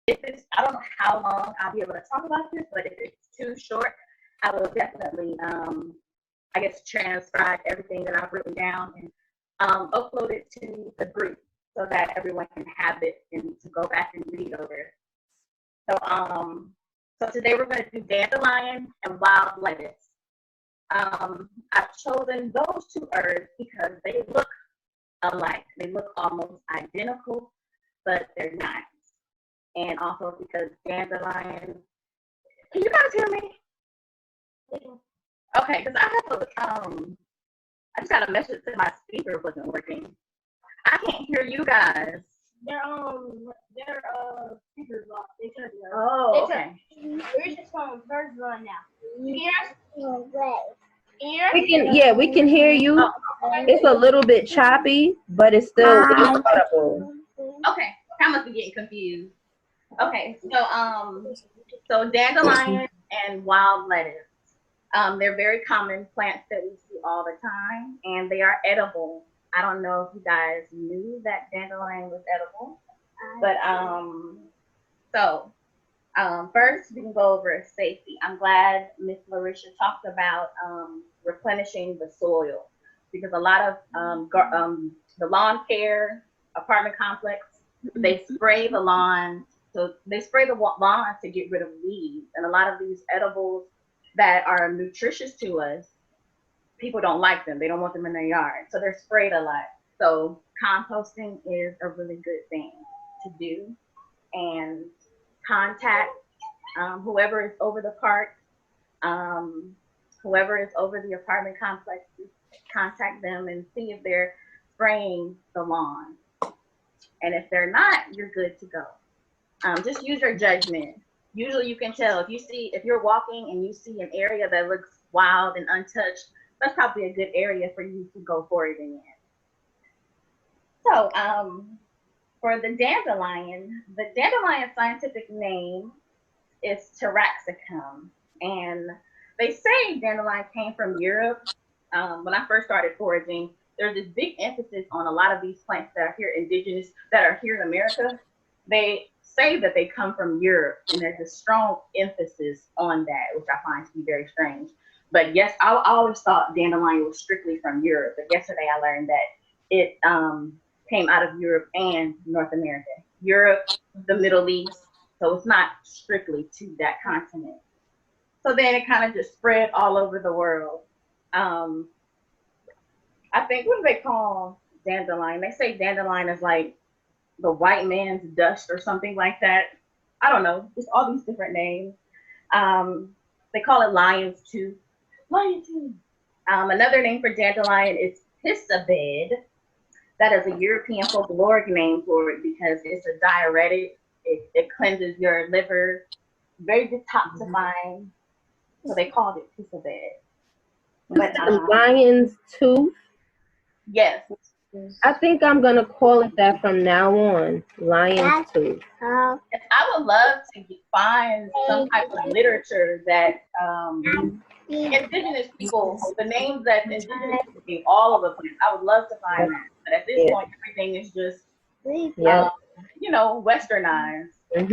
if it's, I don't know how long I'll be able to talk about this, but if it's too short, I will definitely, I guess, transcribe everything that I've written down and upload it to the group so that everyone can have it and to go back and read over. So today we're going to do dandelion and wild lettuce. I've chosen those two herbs because they look alike. They look almost identical, but they're not. And also because dandelion. Can you guys hear me? Okay, because I have I just got a message that my speaker wasn't working. I can't hear you guys. Their speakers off. They turned it off. Oh, okay. We're just on first one now. We can hear you. It's a little bit choppy, but it's still audible. Okay, I must be getting confused. Okay, so dandelion and wild lettuce. They're very common plants that we see all the time, and they are edible. I don't know if you guys knew that dandelion was edible, but first we can go over safety. I'm glad Miss Larisha talked about replenishing the soil, because a lot of the lawn care apartment complex, they spray the lawn. So they spray the lawn to get rid of weeds, and a lot of these edibles that are nutritious to us, people don't like them. They don't want them in their yard, so they're sprayed a lot. So composting is a really good thing to do, and contact whoever is over the park, whoever is over the apartment complex. Contact them and see if they're spraying the lawn, and if they're not, you're good to go. Just use your judgment. Usually you can tell if you're walking and you see an area that looks wild and untouched, that's probably a good area for you to go foraging in. So for the dandelion scientific name is Taraxacum. And they say dandelion came from Europe. When I first started foraging, there's this big emphasis on a lot of these plants that are here indigenous, that are here in America. They say that they come from Europe, and there's a strong emphasis on that, which I find to be very strange. But yes, I always thought dandelion was strictly from Europe, but yesterday I learned that it came out of Europe and North America. Europe, the Middle East, so it's not strictly to that continent. So then it kind of just spread all over the world. I think, what do they call dandelion? They say dandelion is like the white man's dust or something like that. I don't know. Just all these different names. They call it lion's tooth. Lion tooth. Another name for dandelion is pissabed. That is a European folkloric name for it because it's a diuretic. It cleanses your liver, very detoxifying. So they called it pissabed. But lion's tooth. Yes. I think I'm gonna call it that from now on. Lion's tooth. I would love to find some type of literature that indigenous people, the names that indigenous people gave all of the plants. I would love to find that. But at this point, everything is just, westernized. Mm-hmm. I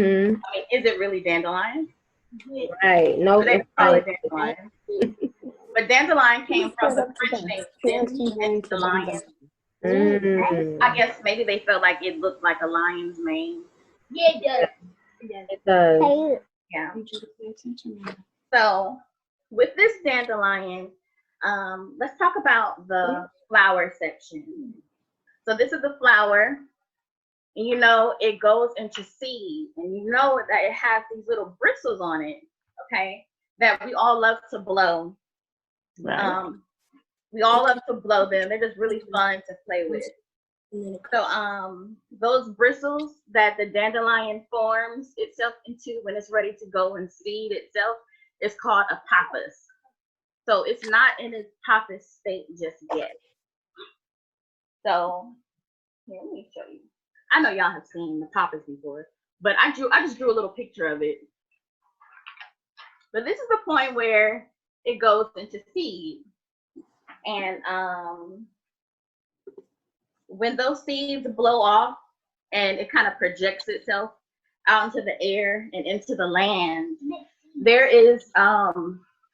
mean, is it really dandelion? Right. No, they call it dandelion. But dandelion came from the French name dandelion. I guess maybe they felt like it looked like a lion's mane. Yeah, it does. It does. Yeah. So with this dandelion, let's talk about the flower section. So this is the flower, and it goes into seed, and that it has these little bristles on it, okay, that we all love to blow. Right. We all love to blow them. They're just really fun to play with. So those bristles that the dandelion forms itself into when it's ready to go and seed itself is called a pappus. So it's not in its pappus state just yet. So here, let me show you. I know y'all have seen the pappus before, but I just drew a little picture of it. But this is the point where it goes into seed. And when those seeds blow off and it kind of projects itself out into the air and into the land, there is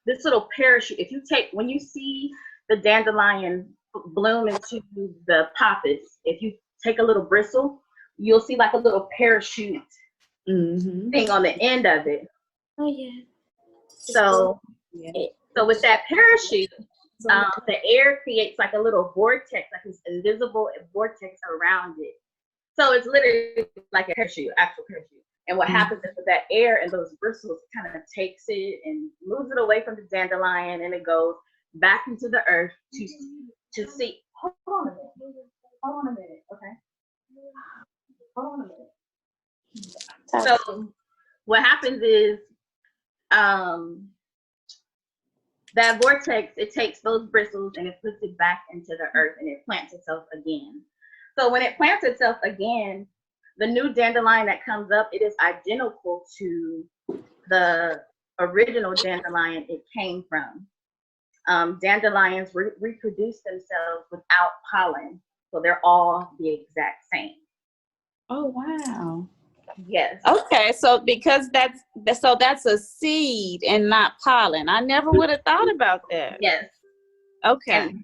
this little parachute. If you take, when you see the dandelion bloom into the poppets, if you take a little bristle, you'll see like a little parachute thing on the end of it. Oh yeah. So, so with that parachute, the air creates like a little vortex, like this invisible vortex around it. So it's literally like a parachute, actual parachute. And what happens is that air and those bristles kind of takes it and moves it away from the dandelion, and it goes back into the earth to see. Hold on a minute. Hold on a minute. Okay. Hold on a minute. So what happens is that vortex, it takes those bristles and it puts it back into the earth, and it plants itself again. So when it plants itself again, the new dandelion that comes up, it is identical to the original dandelion it came from. Dandelions reproduce themselves without pollen, so they're all the exact same. Oh wow. Yes. Okay, so because that's a seed and not pollen. I never would have thought about that. Yes. Okay.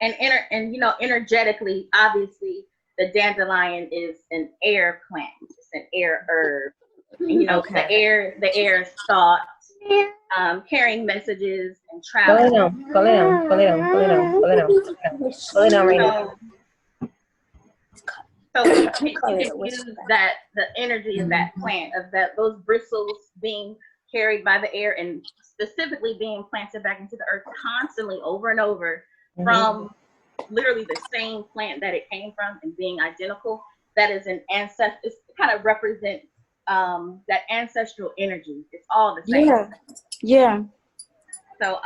And you know, energetically, obviously, the dandelion is an air plant. It's an air herb. And, you know, the air is thought, carrying messages and travel. Go lay down right now. So you can use that, the energy of that plant, of that, those bristles being carried by the air and specifically being planted back into the earth constantly over and over from literally the same plant that it came from and being identical. That is an ancestor. It kind of represents that ancestral energy. It's all the same. Yeah. So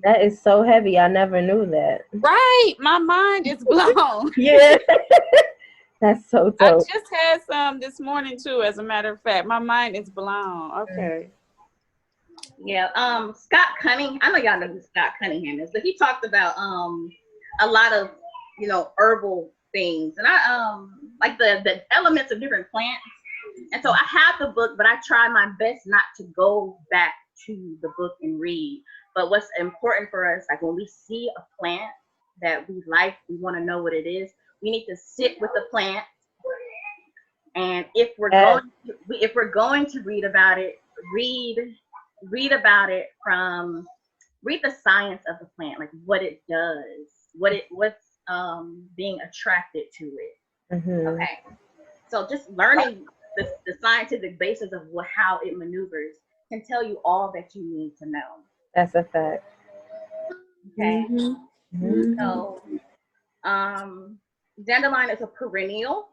that is so heavy. I never knew that. Right. My mind is blown. Yeah. That's so dope. I just had some this morning too, as a matter of fact. My mind is blown. Okay. Yeah. Scott Cunningham. I know y'all know who Scott Cunningham is, but he talked about a lot of, you know, herbal things, and I like the elements of different plants. And so I have the book, but I try my best not to go back to the book and read. But what's important for us, like when we see a plant that we like, we want to know what it is. We need to sit with the plant, and if we're going to read about it, read about it from, read the science of the plant, like what it does, what's being attracted to it. Okay, so just learning the scientific basis of how it maneuvers can tell you all that you need to know. That's a fact. Okay. So dandelion is a perennial.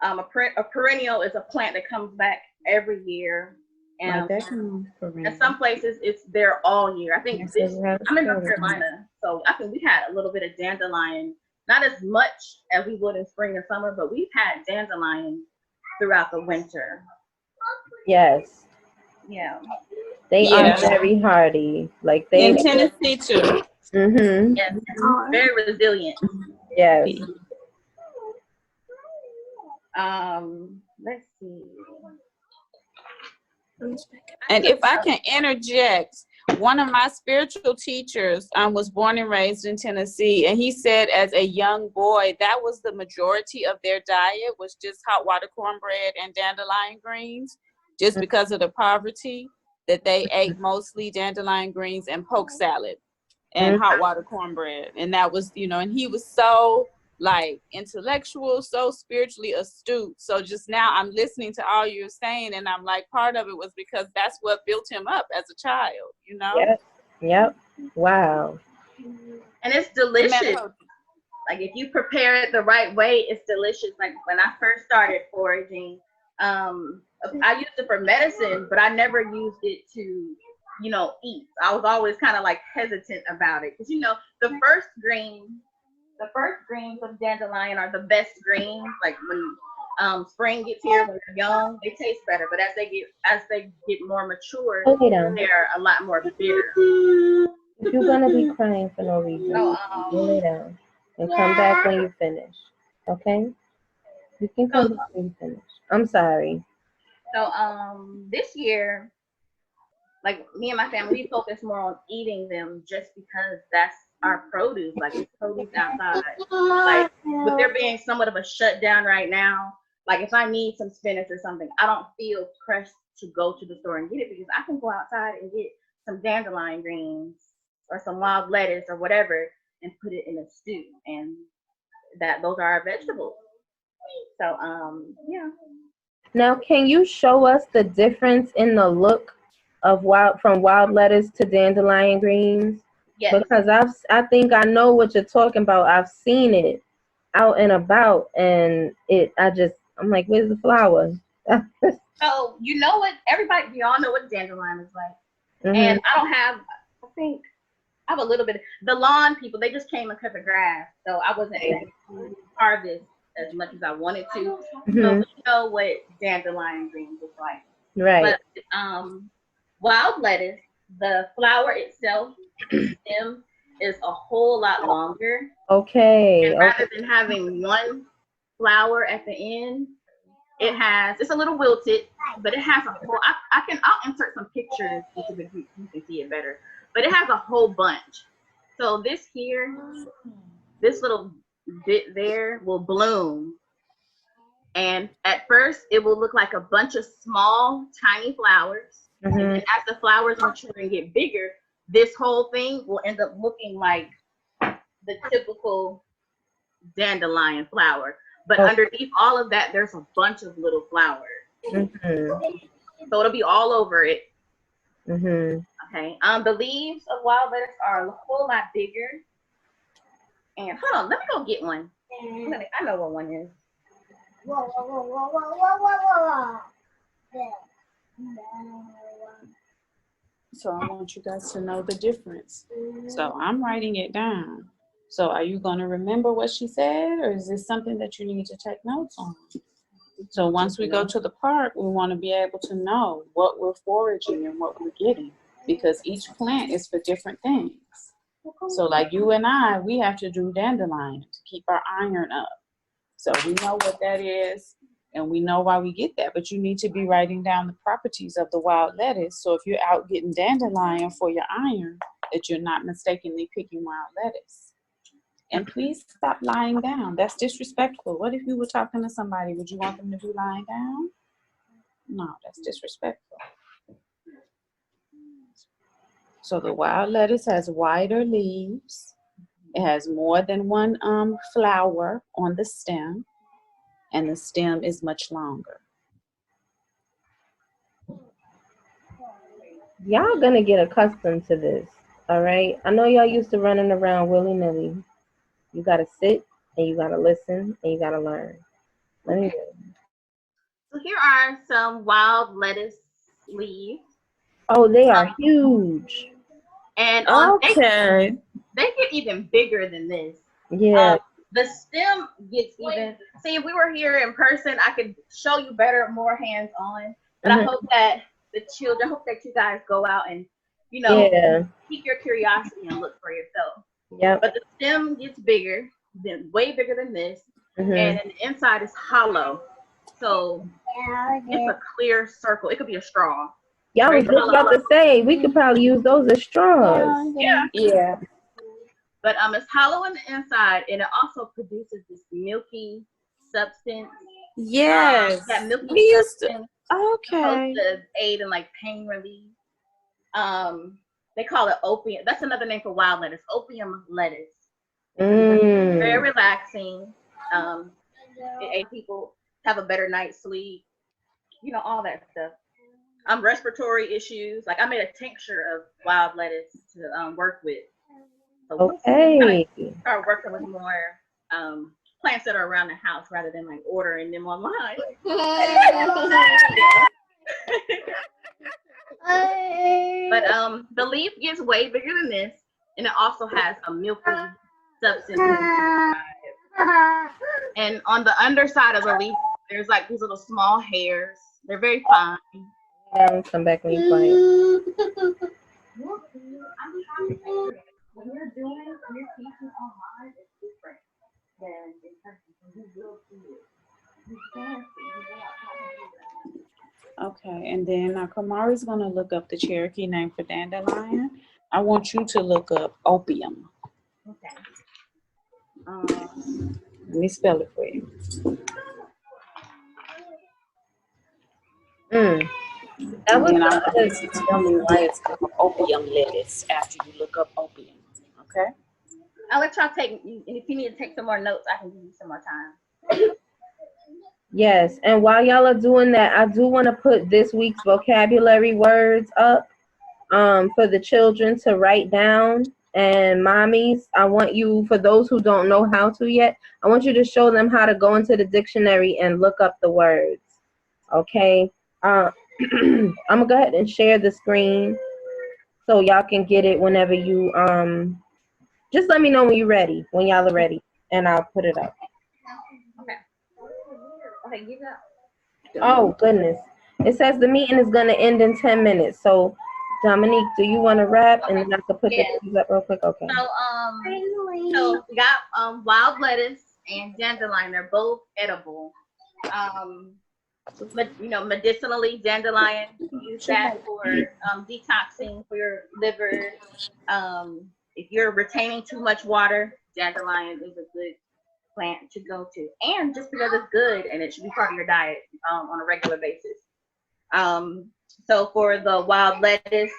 A perennial is a plant that comes back every year. And in some places it's there all year. I think I'm in North Carolina, so I think we had a little bit of dandelion, not as much as we would in spring and summer, but we've had dandelion throughout the winter. Yes. Yeah. They are very hardy. Like they in Tennessee too. Yes, very resilient. Yes. Let's see. And if I can interject, one of my spiritual teachers was born and raised in Tennessee, and he said as a young boy that was the majority of their diet was just hot water cornbread and dandelion greens, just because of the poverty, that they ate mostly dandelion greens and poke salad and hot water cornbread. And that was, you know, and he was so like intellectual, so spiritually astute. So just now I'm listening to all you're saying, and I'm like, part of it was because that's what built him up as a child, you know? Yep. Wow. And it's delicious. Like if you prepare it the right way, it's delicious. Like when I first started foraging, I used it for medicine, but I never used it to, you know, eat. I was always kind of like hesitant about it, because, you know, the first greens of dandelion are the best greens. Like when spring gets here, when they're young, they taste better. But as they get more mature, they're a lot more bitter. If you're gonna be crying for no reason, go lay down and come back when you finish. Okay? You can come back when you finish. I'm sorry. So this year, like me and my family, we focus more on eating them just because that's our produce. Like it's produce outside. Like with there being somewhat of a shutdown right now, like if I need some spinach or something, I don't feel pressed to go to the store and get it because I can go outside and get some dandelion greens or some wild lettuce or whatever and put it in a stew. And that those are our vegetables. So yeah. Now, can you show us the difference in the look of wild lettuce to dandelion greens? Yes. Because I think I know what you're talking about. I've seen it out and about, and I'm like, where's the flower? So you know what everybody we all know what dandelion is like. Mhm. And I think I have a little bit the lawn people, they just came and cut the grass. So I wasn't able to harvest as much as I wanted to. So Mhm. we know what dandelion greens look like. Right. But wild lettuce, the flower itself, the stem is a whole lot longer. Okay. And rather than having one flower at the end, it's a little wilted, but it has a whole, I'll insert some pictures into the group so you can see it better. But it has a whole bunch. So this here, this little bit there will bloom. And at first, it will look like a bunch of small, tiny flowers. Mhm. And then as the flowers mature and get bigger, this whole thing will end up looking like the typical dandelion flower. But underneath all of that, there's a bunch of little flowers. Mhm. So it'll be all over it. Mhm. Okay. The leaves of wild lettuce are a whole lot bigger. And hold on, let me go get one. I know what one is. Whoa, whoa, whoa, whoa, whoa, whoa, whoa, whoa. So I want you guys to know the difference. So I'm writing it down. So are you going to remember what she said, or is this something that you need to take notes on? So once we go to the park, we want to be able to know what we're foraging and what we're getting, because each plant is for different things. So like you and I, we have to do dandelion to keep our iron up. So we know what that is, and we know why we get that, but you need to be writing down the properties of the wild lettuce. So if you're out getting dandelion for your iron, that you're not mistakenly picking wild lettuce. And please stop lying down. That's disrespectful. What if you were talking to somebody? Would you want them to be lying down? No, that's disrespectful. So the wild lettuce has wider leaves. It has more than one flower on the stem, and the stem is much longer. Y'all gonna get accustomed to this. All right. I know y'all used to running around willy nilly. You gotta sit and you gotta listen and you gotta learn. Let me. So here are some wild lettuce leaves. Oh, they are huge. And Okay. they get even bigger than this. Yeah. The stem gets even. See, if we were here in person, I could show you better, more hands on. But I hope that I hope that you guys go out and, pique your curiosity and look for yourself. Yeah. But the stem gets bigger, way bigger than this, and then the inside is hollow. So it's a clear circle. It could be a straw. Y'all was just about to say we could probably use those as straws. Yeah. But it's hollow on the inside, and it also produces this milky substance. Yes. That milky we used substance to. Okay. supposed to aid in like pain relief. They call it opium. That's another name for wild lettuce. Opium lettuce. Very relaxing. People have a better night's sleep. All that stuff. Respiratory issues. Like I made a tincture of wild lettuce to work with. So Okay. start working with more plants that are around the house rather than like ordering them online. But the leaf gets way bigger than this, and it also has a milky substance inside. And on the underside of the leaf, there's like these little small hairs. They're very fine. Come back when you quiet. When you're teaching online, it's different than in person. You will see it. You can see it. Okay, and then Kamari's gonna look up the Cherokee name for dandelion. I want you to look up opium. Okay. Let me spell it for you. That And was then I the want you to tell me why it's called opium lettuce after you look up opium. Okay? I'll let y'all take, and if you need to take some more notes, I can give you some more time. Yes, and while y'all are doing that, I do want to put this week's vocabulary words up for the children to write down. And mommies, I want you, for those who don't know how to yet, I want you to show them how to go into the dictionary and look up the words. Okay? I'm going to go ahead and share the screen so y'all can get it whenever you, just let me know when you're ready, when y'all are ready, and I'll put it up. Okay. Okay, you go. Oh, goodness. It says the meeting is going to end in 10 minutes. So, Dominique, do you want to wrap? And then I can put the things up real quick? Okay. So we got wild lettuce and dandelion. They're both edible. But, medicinally, dandelion, use that for detoxing for your liver. If you're retaining too much water, dandelion is a good plant to go to, and just because it's good and it should be part of your diet on a regular basis. So for the wild lettuce,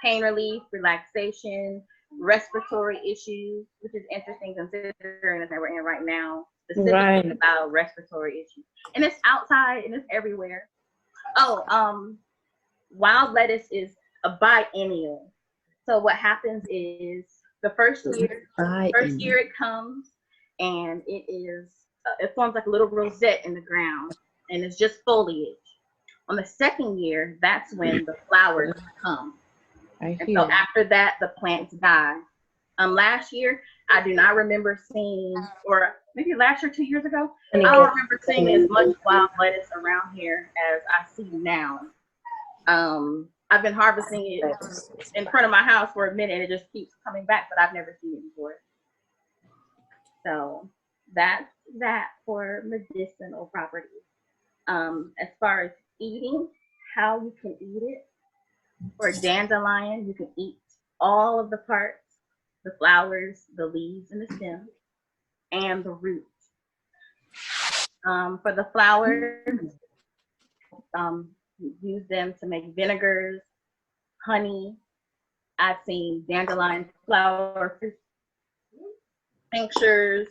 pain relief, relaxation, respiratory issues, which is interesting considering that we're in right now, specifically about respiratory issues. And it's outside and it's everywhere. Wild lettuce is a biennial. So what happens is the first year it comes, and it forms like a little rosette in the ground, and it's just foliage. On the second year, that's when the flowers come. And so after that, the plants die. Last year, I do not remember seeing, or maybe last year, 2 years ago, I don't remember seeing as much wild lettuce around here as I see now. I've been harvesting it in front of my house for a minute, and it just keeps coming back, but I've never seen it before. So that's that for medicinal properties. As far as eating, how you can eat it, for dandelion, you can eat all of the parts, the flowers, the leaves, and the stem, and the root. For the flowers, use them to make vinegars, honey. I've seen dandelion flower tinctures,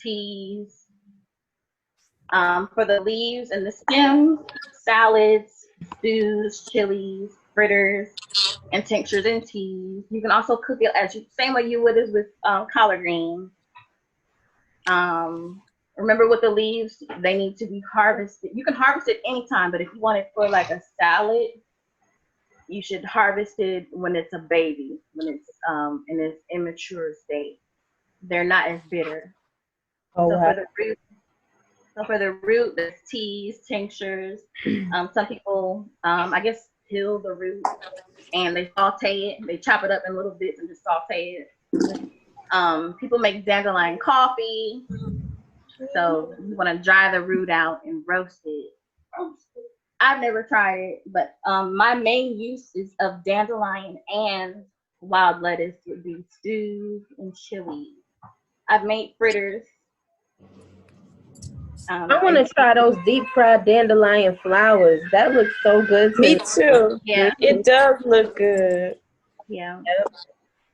teas. For the leaves and the stems, salads, stews, chilies, fritters, and tinctures and teas. You can also cook it same way you would as with collard greens. Remember with the leaves, they need to be harvested. You can harvest it anytime, but if you want it for like a salad, you should harvest it when it's a baby, when it's in its immature state. They're not as bitter. So for the root, there's teas, tinctures. Some people, I guess, peel the root and they saute it. They chop it up in little bits and just saute it. People make dandelion coffee. So you want to dry the root out and roast it. I've never tried it, but my main uses of dandelion and wild lettuce would be stews and chili. I've made fritters. I want to try those deep fried dandelion flowers. That looks so good. Me too. Yeah, it does look good. Yeah.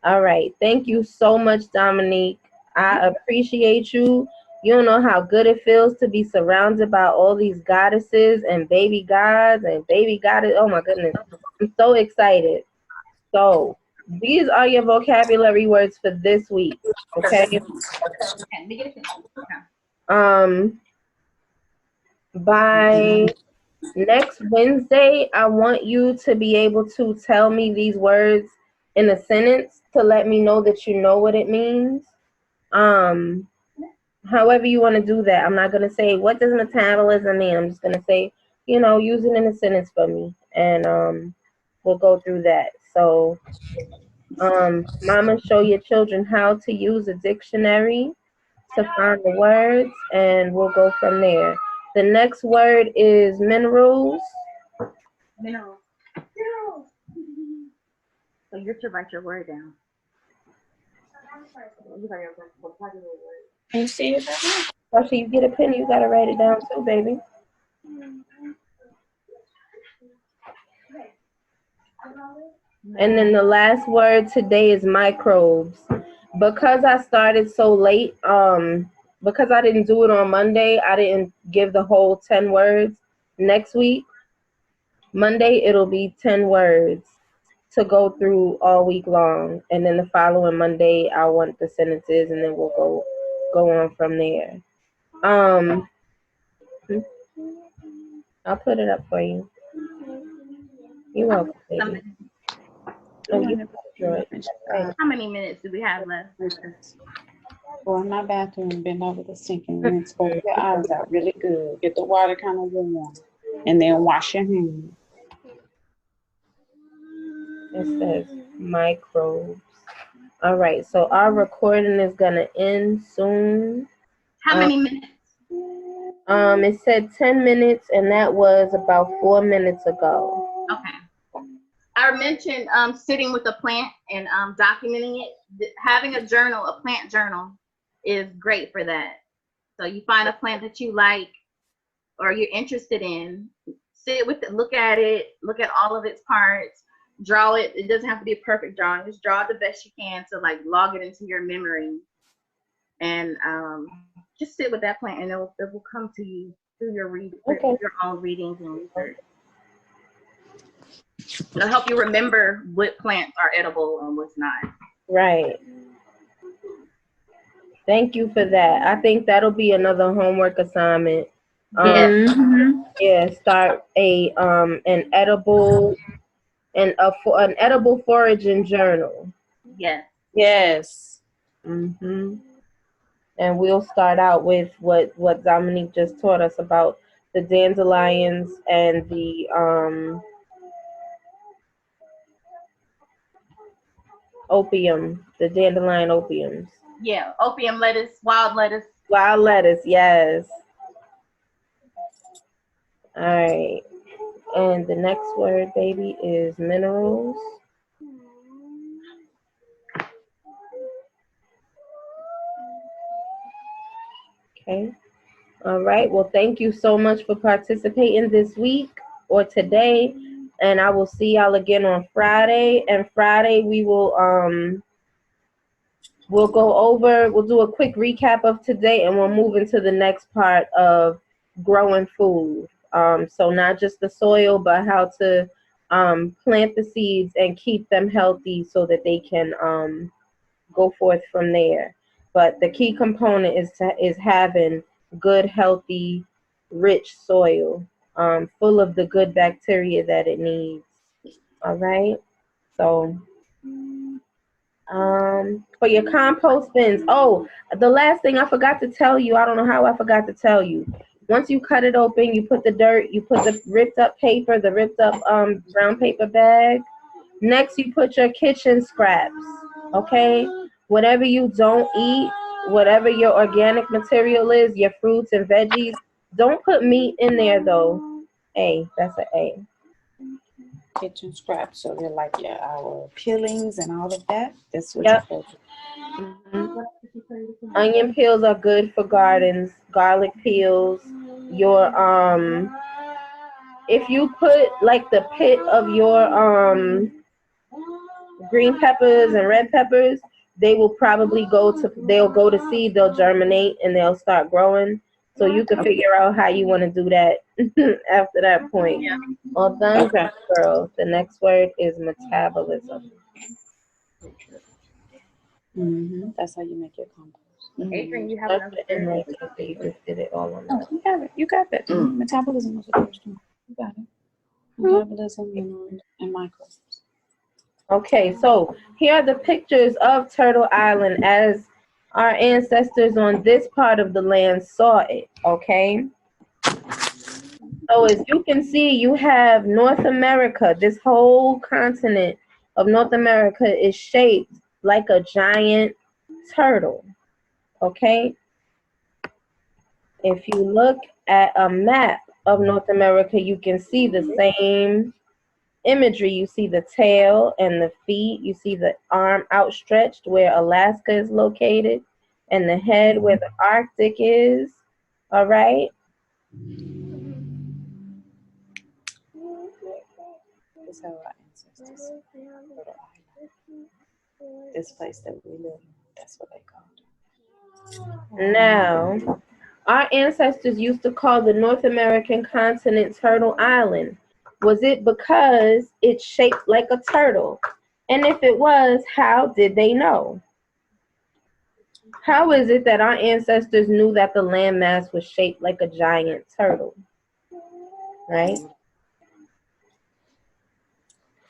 All right. Thank you so much, Dominique. I appreciate you. You don't know how good it feels to be surrounded by all these goddesses and baby gods and baby goddess. Oh my goodness. I'm so excited. So these are your vocabulary words for this week. Okay. By next Wednesday, I want you to be able to tell me these words in a sentence to let me know that you know what it means. However you want to do that. I'm not going to say, what does metabolism mean? I'm just going to say, use it in a sentence for me. And we'll go through that. So, Mama, show your children how to use a dictionary to find the words, and we'll go from there. The next word is minerals. Minerals. So you're to write your word down. Can you see it? Oh, so you get a pen, you gotta write it down too, baby. And then the last word today is microbes. Because I started so late, because I didn't do it on Monday, I didn't give the whole 10 words. Next week, Monday, it'll be 10 words to go through all week long. And then the following Monday, I want the sentences, and then we'll go on from there. I'll put it up for you. You're welcome, baby. Oh, you How many minutes do we have left? Go in my bathroom and bend over the sink and rinse both your eyes out really good. Get the water kind of warm. And then wash your hands. It says microbes. All right, so our recording is gonna end soon. How many minutes? It said 10 minutes, and that was about 4 minutes ago. Okay. I mentioned sitting with a plant and documenting it. Having a journal, a plant journal, is great for that. So you find a plant that you like or you're interested in, sit with it, look at all of its parts, draw it. It doesn't have to be a perfect drawing. Just draw it the best you can to like log it into your memory, and just sit with that plant, and it will come to you through your your own readings and research. It'll help you remember what plants are edible and what's not. Right. Thank you for that. I think that'll be another homework assignment. Yeah, start an edible an edible foraging journal. Yes. And we'll start out with what Dominique just taught us about the dandelions and the opium, the dandelion opiums. Yeah, opium lettuce, wild lettuce. Wild lettuce, yes. All right. And the next word, baby, is minerals. Okay. All right. Well, thank you so much for participating this week or today. And I will see y'all again on Friday. And Friday we will we'll do a quick recap of today, and we'll move into the next part of growing food. So not just the soil, but how to plant the seeds and keep them healthy so that they can go forth from there. But the key component is having good, healthy, rich soil, full of the good bacteria that it needs. All right. So for your compost bins. Oh, the last thing I forgot to tell you. I don't know how I forgot to tell you. Once you cut it open, you put the dirt, you put the ripped up paper, the ripped up brown paper bag. Next, you put your kitchen scraps. Okay, whatever you don't eat, whatever your organic material is, your fruits and veggies. Don't put meat in there though. That's an A. Kitchen scraps, so they're like our peelings and all of that. That's what you're supposed to. Onion peels are good for gardens. Garlic peels. Your if you put like the pit of your green peppers and red peppers, they will probably go to seed, they'll germinate, and they'll start growing. So you can figure out how you want to do that after that point. Yeah. All done, girl. The next word is metabolism. That's how you make your compost. Adrian, you have another word. You just did it all on that. You got it. You got that. Metabolism was the first one. You got it. Metabolism and microbes. Okay, so here are the pictures of Turtle Island as our ancestors on this part of the land saw it, okay? So as you can see, you have North America. This whole continent of North America is shaped like a giant turtle, okay? If you look at a map of North America, you can see the same imagery, you see the tail and the feet. You see the arm outstretched where Alaska is located, and the head where the Arctic is. All right. That's how our ancestors. This place that we live in, that's what they called it. Now, our ancestors used to call the North American continent Turtle Island. Was it because it's shaped like a turtle? And if it was, how did they know? How is it that our ancestors knew that the landmass was shaped like a giant turtle? Right?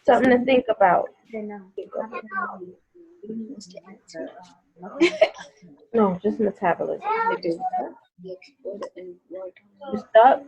Something to think about. No, just metabolism. They do. You stuck?